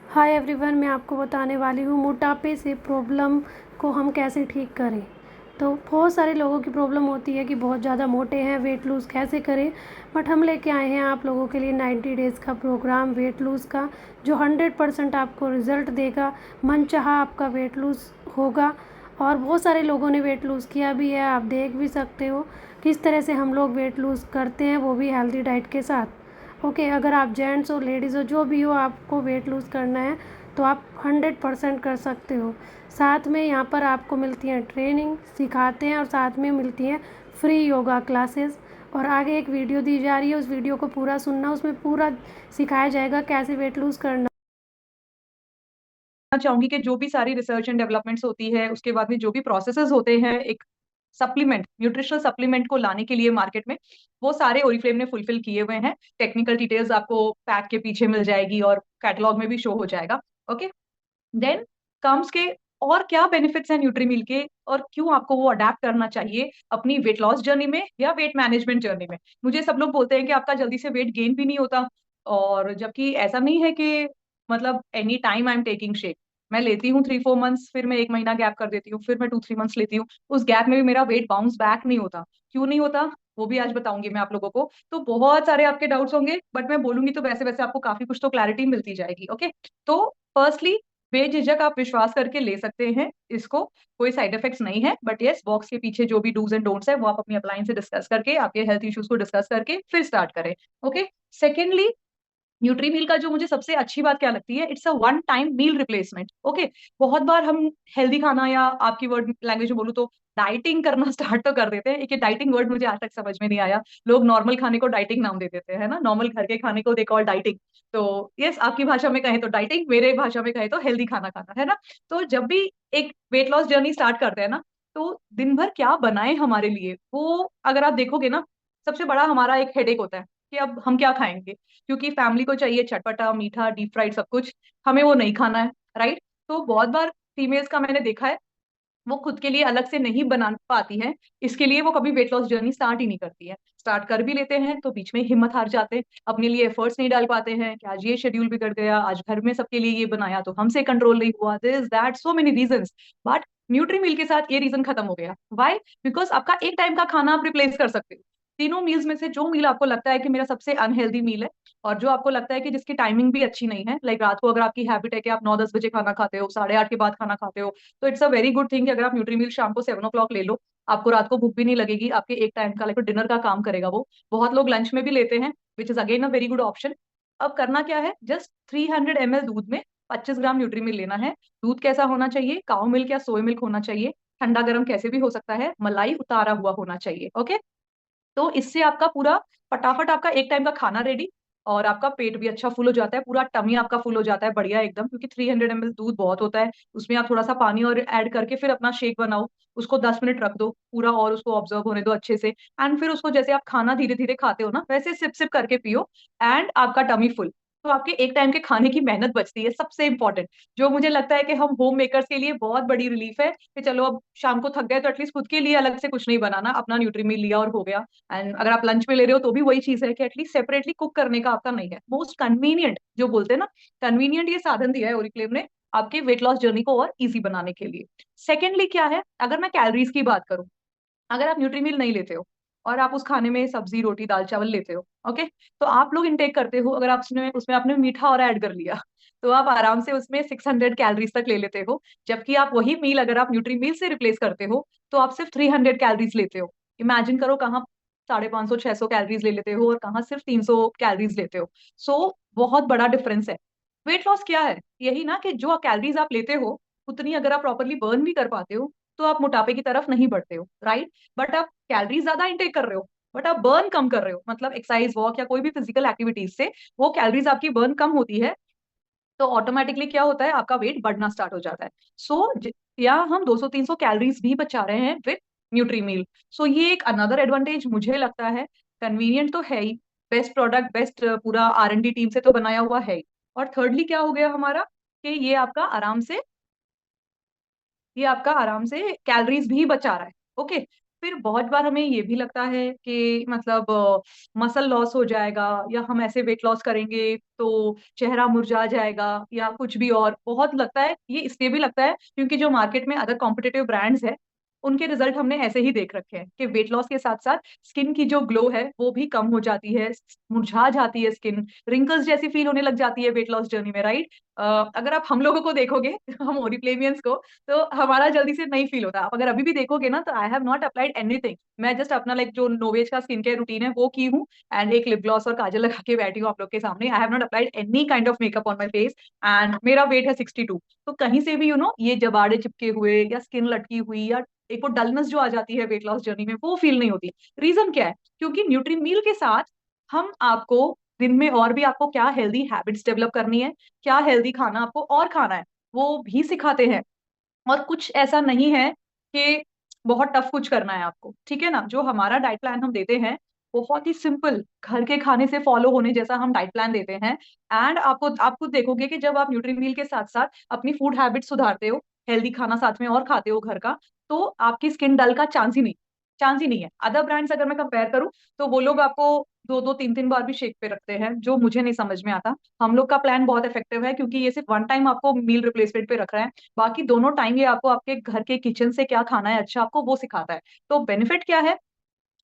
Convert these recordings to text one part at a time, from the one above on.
Hi everyone, मैं आपको बताने वाली हूँ मोटापे से प्रॉब्लम को हम कैसे ठीक करें। तो बहुत सारे लोगों की प्रॉब्लम होती है कि बहुत ज़्यादा मोटे हैं, वेट लूज़ कैसे करें। बट हम लेके आए हैं आप लोगों के लिए 90 डेज़ का प्रोग्राम वेट लूज़ का, जो 100% आपको रिज़ल्ट देगा। मनचाहा आपका वेट लूज़ होगा और बहुत सारे लोगों ने वेट लूज़ किया भी है। आप देख भी सकते हो किस तरह से हम लोग वेट लूज़ करते हैं, वो भी हेल्दी डाइट के साथ। ओके, अगर आप जेंट्स हो, लेडीज़ हो, जो भी हो, आपको वेट लूज़ करना है तो आप 100% कर सकते हो। साथ में यहाँ पर आपको मिलती हैं ट्रेनिंग, सिखाते हैं, और साथ में मिलती हैं फ्री योगा क्लासेस। और आगे एक वीडियो दी जा रही है, उस वीडियो को पूरा सुनना, उसमें पूरा सिखाया जाएगा कैसे वेट लूज़ करना। चाहूंगी कि जो भी सारी रिसर्च एंड डेवलपमेंट्स होती है, उसके बाद में जो भी प्रोसेसेस होते हैं एक सप्लीमेंट, न्यूट्रिशनल सप्लीमेंट को लाने के लिए मार्केट में, वो सारे ओरिफ्लेम ने फुलफिल किए हुए हैं। टेक्निकल डिटेल्स आपको पैक के पीछे मिल जाएगी और कैटलॉग में भी शो हो जाएगा। ओके, देन कम्स के और क्या बेनिफिट्स हैं न्यूट्रीमिल के, और क्यों आपको वो अडेप्ट करना चाहिए अपनी वेट लॉस जर्नी में या वेट मैनेजमेंट जर्नी में। मुझे सब लोग बोलते हैं कि आपका जल्दी से वेट गेन भी नहीं होता, और जबकि ऐसा नहीं है कि मतलब any time I am taking shake. मैं लेती हूँ 3-4 मंथ्स, फिर मैं 1 महीना गैप कर देती हूँ, फिर मैं 2-3 मंथ्स लेती हूँ। उस गैप में भी मेरा वेट बाउंस बैक नहीं होता। क्यों नहीं होता, वो भी आज बताऊंगी मैं आप लोगों को। तो बहुत सारे आपके डाउट्स होंगे, बट मैं बोलूंगी तो वैसे वैसे आपको काफी कुछ तो क्लैरिटी मिलती जाएगी। ओके, तो फर्स्टली, बेझिझक आप विश्वास करके ले सकते हैं इसको। कोई साइड इफेक्ट्स नहीं है, बट यस, बॉक्स के पीछे जो भी डूज एंड डोंट्स है वो आप अपनी अपलाइन से डिस्कस करके, आपके हेल्थ इश्यूज को डिस्कस करके फिर स्टार्ट करें। ओके, सेकेंडली, न्यूट्री मील का जो मुझे सबसे अच्छी बात क्या लगती है, it's a one time meal replacement. Okay, बहुत बार हम हेल्दी खाना, या आपकी वर्ड लैंग्वेज में बोलूँ तो डाइटिंग करना स्टार्ट तो कर देते हैं। एक डाइटिंग वर्ड मुझे आज तक समझ में नहीं आया। लोग नॉर्मल खाने को डाइटिंग नाम दे देते हैं, है ना, नॉर्मल घर के खाने को दे कॉल डाइटिंग। तो यस, आपकी भाषा में कहें तो डाइटिंग, मेरे भाषा में कहें तो हेल्दी खाना खाना, है ना। तो जब भी एक वेट लॉस जर्नी स्टार्ट करते हैं ना, तो दिन भर क्या बनाए हमारे लिए, वो अगर आप देखोगे ना, सबसे बड़ा हमारा एक हेडेक होता है कि अब हम क्या खाएंगे, क्योंकि फैमिली को चाहिए चटपटा मीठा डीप फ्राइड सब कुछ, हमें वो नहीं खाना है। राइट, तो बहुत बार फीमेल्स का मैंने देखा है, वो खुद के लिए अलग से नहीं बना पाती हैं, इसके लिए वो कभी वेट लॉस जर्नी स्टार्ट ही नहीं करती है। स्टार्ट कर भी लेते हैं तो बीच में हिम्मत हार जाते हैं, अपने लिए एफर्ट्स नहीं डाल पाते हैं कि आज ये शेड्यूल बिगड़ गया, आज घर में सबके लिए ये बनाया तो हमसे कंट्रोल नहीं हुआ, this that so many reasons. But nutri mill के साथ ये रीजन खत्म हो गया। व्हाई? बिकॉज आपका एक टाइम का खाना आप रिप्लेस कर सकते हो। तीनों मील्स में से जो मील आपको लगता है कि मेरा सबसे अनहेल्दी मील है, और जो आपको लगता है कि जिसकी टाइमिंग भी अच्छी नहीं है, लाइक रात को अगर आपकी हैबिट है कि आप 9-10 बजे खाना खाते हो, 8:30 के बाद खाना खाते हो, तो it's a very good thing कि अगर आप न्यूट्री मील शाम को 7 o'clock ले लो, आपको रात को भूख भी नहीं लगेगी, आपके एक टाइम का लाइक डिनर का काम करेगा वो। बहुत लोग लंच में भी लेते हैं, which is again a very good option. अब करना क्या है, जस्ट 300 ml दूध में 25 ग्राम न्यूट्री मिल लेना है। दूध कैसा होना चाहिए, काउ मिल्क या सोया मिल्क होना चाहिए, ठंडा गर्म कैसे भी हो सकता है, मलाई उतारा हुआ होना चाहिए। ओके, तो इससे आपका पूरा फटाफट आपका एक टाइम का खाना रेडी, और आपका पेट भी अच्छा फुल हो जाता है, पूरा टमी आपका फुल हो जाता है बढ़िया एकदम, क्योंकि 300 ml दूध बहुत होता है। उसमें आप थोड़ा सा पानी और ऐड करके फिर अपना शेक बनाओ, उसको 10 मिनट रख दो पूरा, और उसको ऑब्जर्व होने दो अच्छे से। एंड फिर उसको जैसे आप खाना धीरे धीरे खाते हो ना, वैसे सिप सिप करके पियो, एंड आपका टमी फुल। तो आपके एक टाइम के खाने की मेहनत बचती है, सबसे इंपॉर्टेंट। जो मुझे लगता है कि हम होम मेकर्स के लिए बहुत बड़ी रिलीफ है कि चलो अब शाम को थक गए तो एटलीस्ट खुद के लिए अलग से कुछ नहीं बनाना, अपना न्यूट्री मील लिया और हो गया। एंड अगर आप लंच में ले रहे हो तो भी वही चीज है कि एटलीस्ट सेपरेटली कुक करने का आपका नहीं है। मोस्ट कन्वीनियंट जो बोलते हैं ना, कन्वीनियंट ये साधन दिया है ओरिफ्लेम ने आपके वेट लॉस जर्नी को और इजी बनाने के लिए। सेकेंडली क्या है, अगर मैं कैलोरीज की बात करूं, अगर आप न्यूट्रीमील नहीं लेते हो और आप उस खाने में सब्जी रोटी दाल चावल लेते हो, ओके, तो आप लोग इनटेक करते हो, अगर आप उसमें उसमें आपने मीठा और ऐड कर लिया, तो आप आराम से उसमें 600 कैलोरीज तक ले लेते हो। जबकि आप वही मील अगर आप न्यूट्री मील से रिप्लेस करते हो, तो आप सिर्फ 300 कैलोरीज लेते हो। इमेजिन करो, कहाँ 550-600 कैलोरीज ले लेते हो और कहाँ सिर्फ 300 कैलोरीज लेते हो। सो बहुत बड़ा डिफरेंस है। वेट लॉस क्या है, यही ना कि जो कैलोरीज आप लेते हो उतनी अगर आप प्रॉपरली बर्न भी कर पाते हो, तो आप मोटापे की तरफ नहीं बढ़ते हो। राइट, बट आप कैलोरीज ज्यादा इंटेक कर रहे हो, बट आप बर्न कम कर रहे हो, मतलब एक्सरसाइज वॉक या कोई भी फिजिकल एक्टिविटीज से वो कैलोरीज आपकी बर्न कम होती है, तो ऑटोमेटिकली क्या होता है, आपका वेट बढ़ना स्टार्ट हो जाता है। सो या हम 200-300 कैलोरीज भी बचा रहे हैं विथ न्यूट्री मील। सो ये एक अनदर एडवांटेज मुझे लगता है। कन्वीनियंट तो है ही, बेस्ट प्रोडक्ट, बेस्ट पूरा R&D टीम से तो बनाया हुआ है ही। और थर्डली क्या हो गया हमारा, कि ये आपका आराम से कैलोरीज भी बचा रहा है। ओके, फिर बहुत बार हमें ये भी लगता है कि मतलब मसल लॉस हो जाएगा, या हम ऐसे वेट लॉस करेंगे तो चेहरा मुरझा जाएगा या कुछ भी, और बहुत लगता है ये इसलिए भी लगता है क्योंकि जो मार्केट में अदर कॉम्पिटिटिव ब्रांड्स है उनके रिजल्ट हमने ऐसे ही देख रखे हैं कि वेट लॉस के साथ साथ स्किन की जो ग्लो है वो भी कम हो जाती है, मुरझा जाती है स्किन, रिंकल्स जैसी फील होने लग जाती है वेट लॉस जर्नी में, राइट। अगर आप हम लोगों को देखोगे हम ओरिफ्लेमियंस को, तो हमारा जल्दी से नहीं फील होता। आप अगर अभी भी देखोगे ना, तो I have not applied anything, मैं जस्ट अपना लाइक जो नोवेज का स्किन केयर रूटीन है वो की हूँ, एंड एक लिप ग्लॉस और काजल लगा के बैठी हूँ आप लोग के सामने। I have not applied any kind of makeup on my face, and मेरा वेट है 62। तो कहीं से भी ये जबाड़े चिपके हुए या स्किन लटकी हुई या एक वो डलनेस जो आ जाती है वेट लॉस जर्नी में, वो फील नहीं होती। रीजन क्या है? क्योंकि न्यूट्री मील के साथ हम आपको दिन में और भी आपको क्या हेल्दी हैबिट्स डेवलप करनी है, क्या हेल्दी खाना आपको और खाना है, वो भी सिखाते हैं। और कुछ ऐसा नहीं है कि बहुत टफ कुछ करना है आपको, ठीक है ना। जो हमारा डाइट प्लान हम देते हैं बहुत ही सिंपल, घर के खाने से फॉलो होने जैसा हम डाइट प्लान देते हैं। एंड आपको आप खुद देखोगे कि जब आप न्यूट्री मील के साथ साथ अपनी फूड हैबिट सुधारते हो, हेल्दी खाना साथ में और खाते हो घर का, तो आपकी स्किन डल का चांस ही नहीं है। अदर ब्रांड्स अगर मैं कंपेयर करूं, तो वो लोग आपको दो दो तीन तीन बार भी शेक पे रखते हैं, जो मुझे नहीं समझ में आता। हम लोग का प्लान बहुत इफेक्टिव है क्योंकि ये सिर्फ वन टाइम आपको मील रिप्लेसमेंट पे रख रहा है, बाकी दोनों टाइम ये आपको आपके घर के किचन से क्या खाना है अच्छा आपको वो सिखाता है। तो बेनिफिट क्या है?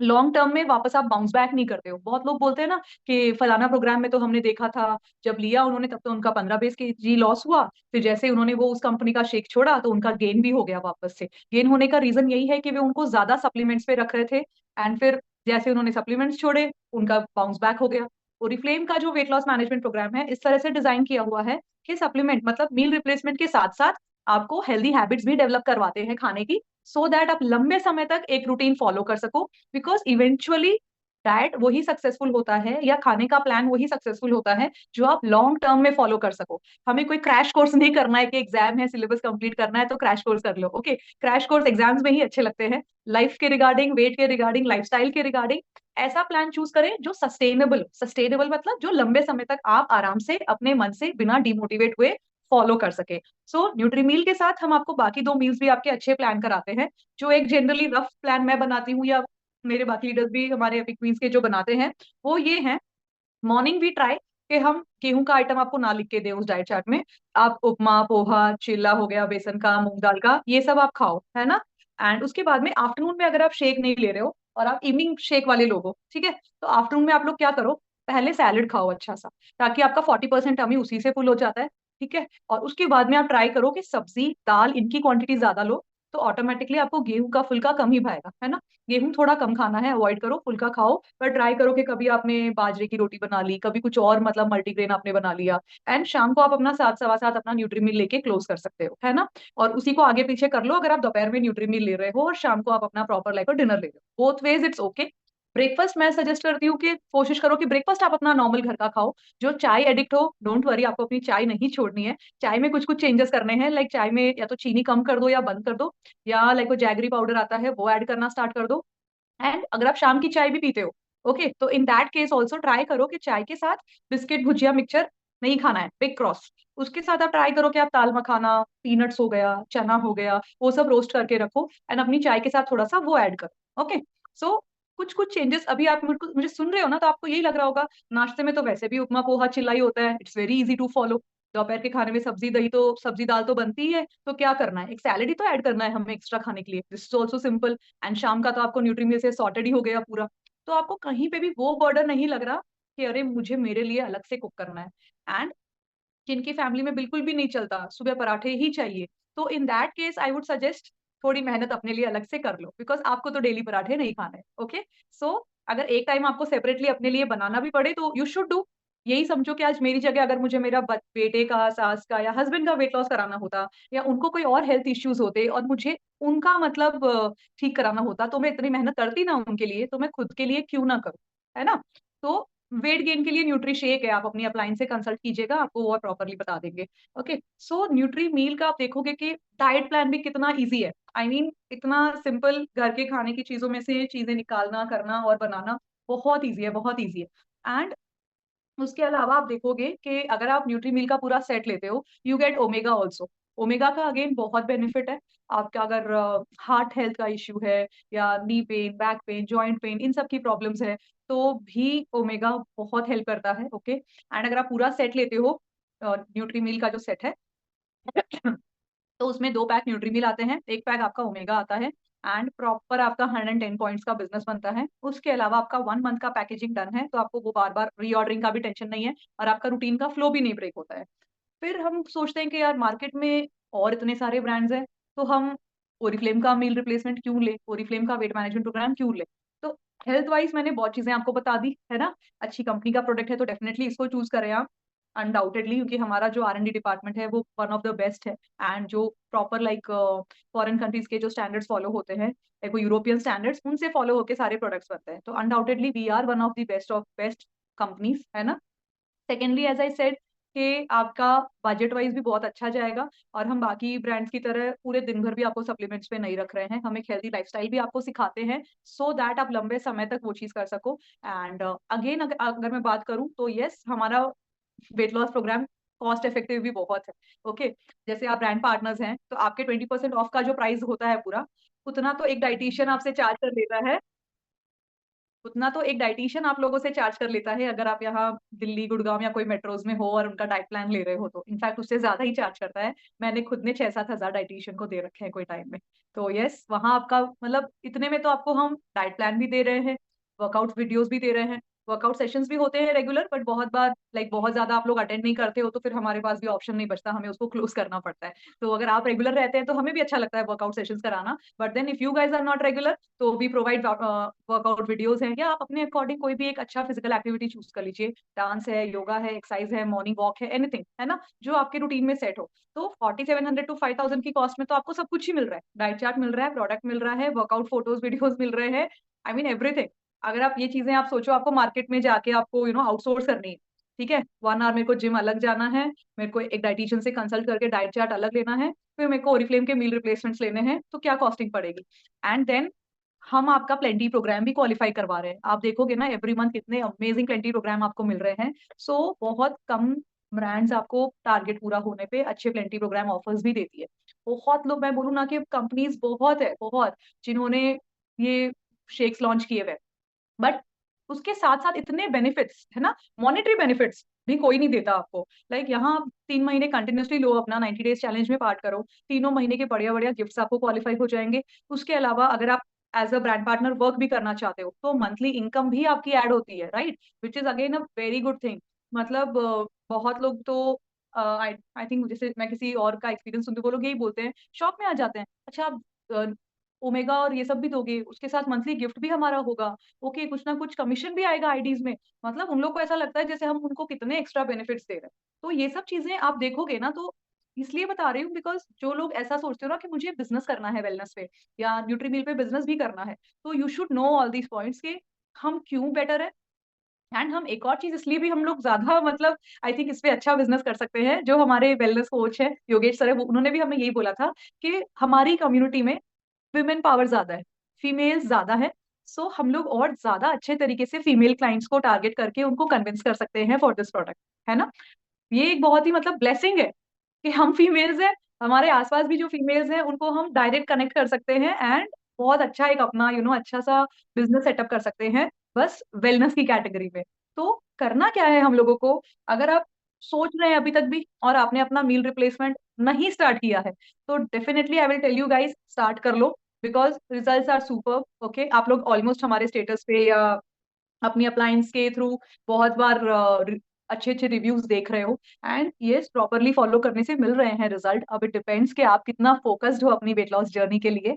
लॉन्ग टर्म में वापस आप बाउंस बैक नहीं करते हो। बहुत लोग बोलते हैं ना कि फलाना प्रोग्राम में तो हमने देखा था, जब लिया उन्होंने तब तो उनका 15-20 kg लॉस हुआ, फिर जैसे उन्होंने वो उस कंपनी का शेक छोड़ा तो उनका गेन भी हो गया वापस से। गेन होने का रीजन यही है कि वे उनको ज्यादा सप्लीमेंट्स पे रख रहे थे, एंड फिर जैसे उन्होंने सप्लीमेंट्स छोड़े उनका बाउंस बैक हो गया। ओरिफ्लेम का जो वेट लॉस मैनेजमेंट प्रोग्राम है इस तरह से डिजाइन किया हुआ है कि सप्लीमेंट मतलब मील रिप्लेसमेंट के साथ साथ आपको हेल्दी हैबिट्स भी डेवलप करवाते हैं खाने की, सो दैट आप लंबे समय तक एक रूटीन फॉलो कर सको। बिकॉज इवेंचुअली डाइट वही सक्सेसफुल होता है या खाने का प्लान वही सक्सेसफुल होता है जो आप लॉन्ग टर्म में फॉलो कर सको। हमें कोई क्रैश कोर्स नहीं करना है कि एग्जाम है सिलेबस कंप्लीट करना है तो क्रैश कोर्स कर लो, ओके। क्रैश कोर्स एग्जाम्स में ही अच्छे लगते हैं। लाइफ के रिगार्डिंग, वेट के रिगार्डिंग, लाइफस्टाइल के रिगार्डिंग ऐसा प्लान चूज करें जो सस्टेनेबल मतलब जो लंबे समय तक आप आराम से अपने मन से बिना डिमोटिवेट हुए फॉलो कर सके। सो न्यूट्रीमील के साथ हम आपको बाकी दो मील्स भी आपके अच्छे प्लान कराते हैं। जो एक जनरली रफ प्लान मैं बनाती हूँ या मेरे बाकी लीडर्स भी हमारे एपिक क्वींस के जो बनाते हैं, वो ये है। मॉर्निंग भी ट्राई कि हम गेहूं का आइटम आपको ना लिख के दें उस डाइट चार्ट में। आप उपमा, पोहा, चिल्ला हो गया बेसन का, मूंग दाल का, ये सब आप खाओ, है ना। एंड उसके बाद में आफ्टरनून में अगर आप शेक नहीं ले रहे हो और आप इवनिंग शेक वाले लोग हो, ठीक है, तो आफ्टरनून में आप लोग क्या करो, पहले सैलेड खाओ अच्छा सा, ताकि आपका 40% टमी उसी से फुल हो जाता है, ठीक है। और उसके बाद में आप ट्राई करो कि सब्जी दाल इनकी क्वांटिटी ज्यादा लो, तो ऑटोमेटिकली आपको गेहूं का फुल्का कम ही भाएगा, है ना। गेहूं थोड़ा कम खाना है, अवॉइड करो, फुल्का खाओ। पर ट्राई करो कि कभी आपने बाजरे की रोटी बना ली, कभी कुछ और मतलब मल्टीग्रेन आपने बना लिया। एंड शाम को आप अपना 7 सवा 7 अपना न्यूट्रीमिल लेके क्लोज कर सकते हो, है ना। और उसी को आगे पीछे कर लो अगर आप दोपहर में न्यूट्रीमिल ले रहे हो और शाम को आप अपना प्रॉपर लाइक डिनर ले रहे हो, both ways it's okay. Breakfast मैं सजेस्ट करती हूँ कि कोशिश करो कि ब्रेकफास्ट आप अपना नॉर्मल घर का खाओ। जो चाय एडिक्ट हो, डोंट वरी, आपको अपनी चाय नहीं छोड़नी है। चाय में कुछ कुछ चेंजेस करने हैं, लाइक चाय में या तो चीनी कम कर दो या बंद कर दो, या लाइक वो जैगरी पाउडर आता है वो ऐड करना स्टार्ट कर दो। एंड अगर आप शाम की चाय भी पीते हो, ओके, तो in that case also try करो कि चाय के साथ बिस्किट भुजिया मिक्सचर नहीं खाना है, बिग क्रॉस। उसके साथ आप ट्राई करो कि आप दाल मखाना, पीनट्स हो गया, चना हो गया, वो सब रोस्ट करके रखो, एंड अपनी चाय के साथ थोड़ा सा वो ऐड करो, ओके। सो कुछ कुछ चेंजेस अभी आप मुझे सुन रहे हो ना, तो आपको यही लग रहा होगा नाश्ते में तो वैसे भी उपमा पोहा चिल्ला ही होता है, it's very easy to follow. दोपहर के खाने में सब्जी दही तो सब्जी दाल तो बनती ही है, तो क्या करना है, एक सैलेड ही तो ऐड करना है हमें एक्स्ट्रा खाने के लिए, this is also simple. And शाम का तो आपको न्यूट्रीमिल से सॉर्टेड ही हो गया पूरा। तो आपको कहीं पे भी वो बर्डन नहीं लग रहा कि अरे मुझे मेरे लिए अलग से कुक करना है। एंड जिनकी फैमिली में बिल्कुल भी नहीं चलता, सुबह पराठे ही चाहिए, तो in that case I would suggest थोड़ी मेहनत अपने लिए अलग से कर लो, बिकॉज आपको तो डेली पराठे नहीं खाने, ओके। सो अगर एक टाइम आपको सेपरेटली अपने लिए बनाना भी पड़े तो यू शुड डू। यही समझो कि आज मेरी जगह अगर मुझे मेरा बेटे का, सास का या हस्बैंड का वेट लॉस कराना होता, या उनको कोई और हेल्थ इश्यूज होते और मुझे उनका मतलब ठीक कराना होता, तो मैं इतनी मेहनत करती ना उनके लिए, तो मैं खुद के लिए क्यों ना करूँ, है ना। तो वेट गेन के लिए न्यूट्री शेक है, आप अपनी अपलाइन से कंसल्ट कीजिएगा, आपको वो प्रॉपरली बता देंगे, ओके। सो न्यूट्री मील का आप देखोगे कि डाइट प्लान भी कितना इजी है, आई मीन इतना सिंपल, घर के खाने की चीजों में से चीजें निकालना, करना और बनाना बहुत ईजी है, बहुत ईजी है। एंड उसके अलावा आप देखोगे कि अगर आप न्यूट्री मील का पूरा सेट लेते हो, you get omega also. Omega का अगेन बहुत बेनिफिट है। आपका अगर हार्ट हेल्थ का इश्यू है या knee pain, back pain, joint pain, इन सब की प्रॉब्लम्स है तो भी ओमेगा बहुत हेल्प करता है। ओके, एंड अगर आप पूरा सेट लेते हो, न्यूट्रीमिल का जो सेट है तो उसमें 2 पैक न्यूट्रीमिल आते हैं, 1 पैक आपका ओमेगा आता है, एंड प्रॉपर आपका 110 पॉइंट्स का बिजनेस बनता है। उसके अलावा आपका 1 मंथ का पैकेजिंग डन है, तो आपको वो बार-बार रीऑर्डरिंग का भी टेंशन नहीं है और आपका रूटीन का फ्लो भी नहीं ब्रेक होता है। फिर हम सोचते हैं कि यार मार्केट में और इतने सारे ब्रांड्स हैं, तो हम ओरिफ्लेम का मील रिप्लेसमेंट क्यों लें? ओरिफ्लेम का वेट मैनेजमेंट प्रोग्राम क्यों लें? तो हेल्थ वाइज़ मैंने बहुत चीज़ें आपको बता दी, है ना? अच्छी कंपनी का प्रोडक्ट है तो डेफिनिटली इसको चूज़ करें आप, अनडाउटेडली, क्योंकि हमारा जो आर-एन-डी डिपार्टमेंट है वो वन ऑफ द बेस्ट है, एंड जो प्रॉपर लाइक फॉरेन कंट्रीज़ के जो स्टैंडर्ड्स फॉलो होते हैं, लाइक वो यूरोपियन स्टैंडर्ड्स, उनसे फॉलो होके सारे प्रोडक्ट्स बनते हैं। तो undoubtedly we are one of the best of best companies, है ना? सेकेंडली एज़ आई सेड कि आपका बजट वाइज़ भी बहुत अच्छा जाएगा और हम बाकी ब्रांड्स की तरह पूरे दिन भर भी आपको सप्लीमेंट्स पे नहीं रख रहे हैं। हम एक हेल्दी लाइफ़स्टाइल भी आपको सिखाते हैं सो दैट आप लंबे समय तक वो चीज़ कर सको। एंड अगेन अगर मैं बात करूँ तो येस, हमारा weight loss programme cost effective भी बहुत है। ओके, जैसे आप ब्रांड पार्टनर्स हैं, तो आपके 20% ऑफ का जो प्राइस होता है पूरा, उतना तो एक डायटीशियन आपसे चार्ज कर लेता है। उतना तो एक डायटीशियन आप लोगों से चार्ज कर लेता है अगर आप यहाँ दिल्ली, गुड़गाँव या कोई मेट्रोज़ में हो और उनका डाइट प्लान ले रहे हो तो। इनफैक्ट उससे ज़्यादा ही चार्ज करता है। मैंने खुद ने 6-7 हज़ार डायटीशियन को दे रखे हैं कोई टाइम में। तो येस, वहाँ आपका मतलब इतने में तो आपको हम डाइट प्लान भी दे रहे हैं, वर्कआउट वीडियोज़ भी दे रहे हैं, वर्कआउट सेशंस भी होते हैं रेगुलर, बट बहुत बार लाइक बहुत ज़्यादा आप लोग अटेंड नहीं करते हो तो फिर हमारे पास भी ऑप्शन नहीं बचता, हमें उसको क्लोज़ करना पड़ता है। तो अगर आप रेगुलर रहते हैं तो हमें भी अच्छा लगता है वर्कआउट सेशंस कराना, but then if you guys are not regular तो वी प्रोवाइड वर्कआउट वीडियोज़ हैं, या आप अपने अकॉर्डिंग कोई भी एक अच्छा फिजिकल एक्टिविटी चूज़ कर लीजिए। डांस है, योगा है, एक्सरसाइज है, मॉर्निंग वॉक है, एनीथिंग, है ना? जो आपके रूटीन में सेट हो। तो 4700 टू 5000 की कॉस्ट में तो आपको सब कुछ ही मिल रहा है। डाइट चार्ट मिल रहा है, प्रोडक्ट मिल रहा है, वर्कआउट फोटोज़, वीडियोज़ मिल रहे हैं। I mean everything. अगर आप ये चीज़ें आप सोचो आपको मार्केट में जाके आपको आउटसोर्स करनी है, ठीक है? 1 आवर मेरे को जिम अलग जाना है, मेरे को एक डायटीशियन से कंसल्ट करके डाइट चार्ट अलग लेना है, फिर मेरे को ओरिफ्लेम के मील रिप्लेसमेंट्स लेने हैं, तो क्या कॉस्टिंग पड़ेगी? एंड देन हम आपका प्लेंटी प्रोग्राम भी क्वालीफाई करवा रहे हैं। आप देखोगे ना एवरी मंथ कितने अमेजिंग प्लेंटी प्रोग्राम आपको मिल रहे हैं। सो बहुत कम ब्रांड्स आपको टारगेट पूरा होने पे अच्छे प्लेंटी प्रोग्राम ऑफर्स भी देती है। बहुत लोग, मैं बोलूँ ना कि कंपनीज़ बहुत है, बहुत, जिन्होंने ये शेक्स लॉन्च किए हुए हैं। बट उसके साथ-साथ इतने बेनिफिट्स, है ना? मॉनेटरी बेनिफिट्स भी कोई नहीं देता आपको। लाइक यहाँ आप 3 महीने कंटिन्यूअसली लो, अपना 90 डेज़ चैलेंज में पार्ट करो, तीनों महीने के बढ़िया-बढ़िया गिफ्ट्स आपको क्वालीफाई हो जाएँगे। उसके अलावा अगर आप as a brand partner work भी करना चाहते हो, तो मंथली इनकम भी आपकी ऐड होती है, right? Which is again a very good thing. मतलब बहुत लोग तो आई आई थिंक जैसे मैं किसी और का एक्सपीरियंस सुनती हूँ, वो लोग यही बोलते हैं, शॉक में आ जाते हैं। अच्छा आप अ, ओमेगा और ये सब भी दोगे, उसके साथ मंथली गिफ्ट भी हमारा होगा। ओके, कुछ ना कुछ कमीशन भी आएगा आईडीज़ में। मतलब उन लोग को ऐसा लगता है जैसे हम उनको कितने एक्स्ट्रा बेनिफिट्स दे रहे हैं। तो ये सब चीज़ें आप देखोगे ना, तो इसलिए बता रही हूँ बिकॉज़ जो लोग ऐसा सोचते हो ना कि मुझे बिज़नेस करना है वेलनेस पे या न्यूट्रीमील पे बिज़नेस भी करना है, तो you should know all these points कि हम क्यों बेटर है। एंड हम एक और चीज़ इसलिए भी हम लोग ज़्यादा मतलब आई थिंक इस पे अच्छा बिज़नेस कर सकते हैं, जो हमारे वेलनेस कोच हैं, योगेश सर हैं, वो उन्होंने भी हमें यही बोला था कि हमारी कम्युनिटी में वुमेन पावर ज़्यादा है, फीमेल्स ज़्यादा है। सो हम लोग और ज़्यादा अच्छे तरीके से फीमेल क्लाइंट्स को टारगेट करके उनको कन्विंस कर सकते हैं फॉर दिस प्रोडक्ट, है ना? ये एक बहुत ही मतलब ब्लेसिंग है कि हम फीमेल्स हैं, हमारे आस-पास भी जो फीमेल्स हैं, उनको हम डायरेक्ट कनेक्ट कर सकते हैं एंड बहुत अच्छा एक अपना अच्छा-सा बिज़नेस सेटअप कर सकते हैं, बस वेलनेस की कैटेगरी में। तो करना क्या है हम लोगों को, अगर आप सोच रहे हैं अभी तक भी और आपने अपना मील रिप्लेसमेंट नहीं स्टार्ट किया है, तो definitely I will tell you guys start कर लो because results are superb. Okay, आप लोग ऑलमोस्ट हमारे स्टेटस पे या अपनी अप्लायंस के थ्रू बहुत बार अच्छे-अच्छे रिव्यूज़ देख रहे हो एंड येस प्रॉपर्ली फॉलो करने से मिल रहे हैं रिजल्ट। अब इट डिपेंड्स कि आप कितना फोकस्ड हो अपनी वेट लॉस जर्नी के लिए।